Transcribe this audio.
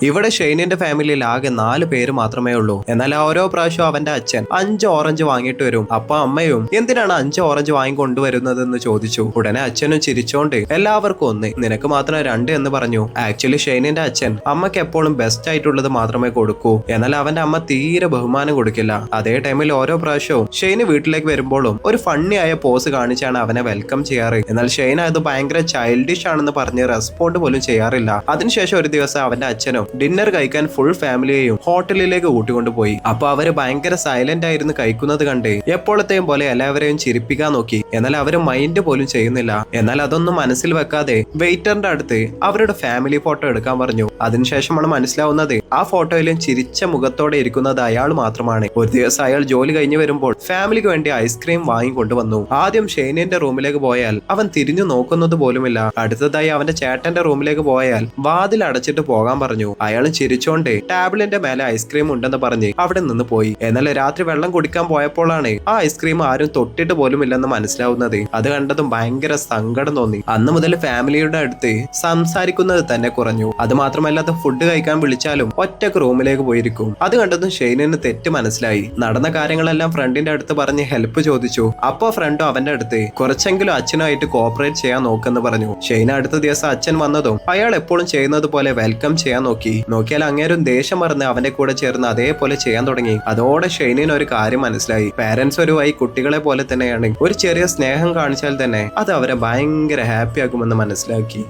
ഇവിടെ ഷെയ്നിന്റെ ഫാമിലിയിൽ ആകെ 4 പേര് മാത്രമേ ഉള്ളൂ. എന്നാൽ ഓരോ പ്രാവശ്യം അവന്റെ അച്ഛൻ 5 ഓറഞ്ച് വാങ്ങിയിട്ട് വരും. അപ്പൊ അമ്മയും എന്തിനാണ് 5 ഓറഞ്ച് വാങ്ങിക്കൊണ്ടുവരുന്നതെന്ന് ചോദിച്ചു. ഉടനെ അച്ഛനും ചിരിച്ചോണ്ട് എല്ലാവർക്കും 1, നിനക്ക് മാത്രം 2 എന്ന് പറഞ്ഞു. ആക്ച്വലി ഷെയ്നിന്റെ അച്ഛൻ അമ്മയ്ക്ക് എപ്പോഴും ബെസ്റ്റ് ആയിട്ടുള്ളത് മാത്രമേ കൊടുക്കൂ. എന്നാൽ അവന്റെ അമ്മ തീരെ ബഹുമാനം കൊടുക്കില്ല. അതേ ടൈമിൽ ഓരോ പ്രാവശ്യവും ഷെയ്ന് വീട്ടിലേക്ക് വരുമ്പോഴും ഒരു ഫണ്ണി ആയ പോസ് കാണിച്ചാണ് അവനെ വെൽക്കം ചെയ്യാറ്. എന്നാൽ ഷെയ്ൻ അത് ഭയങ്കര ചൈൽഡിഷ് ആണെന്ന് പറഞ്ഞ് റെസ്പോണ്ട് പോലും ചെയ്യാറില്ല. അതിനുശേഷം ഒരു ദിവസം അവന്റെ അച്ഛനും ഡിന്നർ കഴിക്കാൻ ഫുൾ ഫാമിലിയെയും ഹോട്ടലിലേക്ക് കൂട്ടിക്കൊണ്ടുപോയി. അപ്പൊ അവര് ഭയങ്കര സൈലന്റ് ആയിരുന്നു കഴിക്കുന്നത് കണ്ട് എപ്പോഴത്തെയും പോലെ എല്ലാവരെയും ചിരിപ്പിക്കാൻ നോക്കി. എന്നാൽ അവര് മൈൻഡ് പോലും ചെയ്യുന്നില്ല. എന്നാൽ അതൊന്നും മനസ്സിൽ വെക്കാതെ വെയിറ്ററിന്റെ അടുത്ത് അവരുടെ ഫാമിലി ഫോട്ടോ എടുക്കാൻ പറഞ്ഞു. അതിനുശേഷമാണ് മനസ്സിലാവുന്നത് ആ ഫോട്ടോയിലും ചിരിച്ച മുഖത്തോടെ ഇരിക്കുന്നത് അയാൾ മാത്രമാണ്. ഒരു ദിവസം അയാൾ ജോലി കഴിഞ്ഞ് വരുമ്പോൾ ഫാമിലിക്ക് വേണ്ടി ഐസ്ക്രീം വാങ്ങിക്കൊണ്ടുവന്നു. ആദ്യം ഷെയ്നിന്റെ റൂമിലേക്ക് പോയാൽ അവൻ തിരിഞ്ഞു നോക്കുന്നത് പോലുമില്ല. അടുത്തതായി അവന്റെ ചേട്ടന്റെ റൂമിലേക്ക് പോയാൽ വാതിൽ അടച്ചിട്ട് പോകാൻ പറഞ്ഞു. അയാൾ ചിരിച്ചോണ്ട് ടാബിളിന്റെ മേലെ ഐസ്ക്രീം ഉണ്ടെന്ന് പറഞ്ഞ് അവിടെ നിന്ന് പോയി. എന്നാൽ രാത്രി വെള്ളം കുടിക്കാൻ പോയപ്പോഴാണ് ആ ഐസ്ക്രീം ആരും തൊട്ടിട്ട് പോലും ഇല്ലെന്ന് മനസ്സിലാവുന്നത്. അത് കണ്ടതും ഭയങ്കര സങ്കടം തോന്നി. അന്ന് മുതൽ ഫാമിലിയുടെ അടുത്ത് സംസാരിക്കുന്നത് തന്നെ കുറഞ്ഞു. അത് മാത്രമല്ലാതെ ഫുഡ് കഴിക്കാൻ വിളിച്ചാലും ഒറ്റക്ക് റൂമിലേക്ക് പോയിരിക്കും. അത് കണ്ടതും ഷെയ്നിന് തെറ്റ് മനസ്സിലായി. നടന്ന കാര്യങ്ങളെല്ലാം ഫ്രണ്ടിന്റെ അടുത്ത് പറഞ്ഞ് ഹെൽപ്പ് ചോദിച്ചു. അപ്പൊ ഫ്രണ്ടും അവന്റെ അടുത്ത് കുറച്ചെങ്കിലും അച്ഛനുമായിട്ട് കോപ്പറേറ്റ് ചെയ്യാൻ നോക്കെന്ന് പറഞ്ഞു. ഷെയ്ന അടുത്ത ദിവസം അച്ഛൻ വന്നതും അയാൾ എപ്പോഴും ചെയ്യുന്നത് പോലെ വെൽക്കം ചെയ്യാൻ നോക്കിയാൽ അങ്ങേരും ദേഷ്യം മറന്ന് അവന്റെ കൂടെ ചേർന്ന് അതേപോലെ ചെയ്യാൻ തുടങ്ങി. അതോടെ ഷെയ്നിന് ഒരു കാര്യം മനസ്സിലായി. പാരന്റ്സ് ഒരു കുട്ടികളെ പോലെ തന്നെയാണ്. ഒരു ചെറിയ സ്നേഹം കാണിച്ചാൽ തന്നെ അത് അവരെ ഭയങ്കര ഹാപ്പി ആക്കുമെന്ന് മനസ്സിലാക്കി.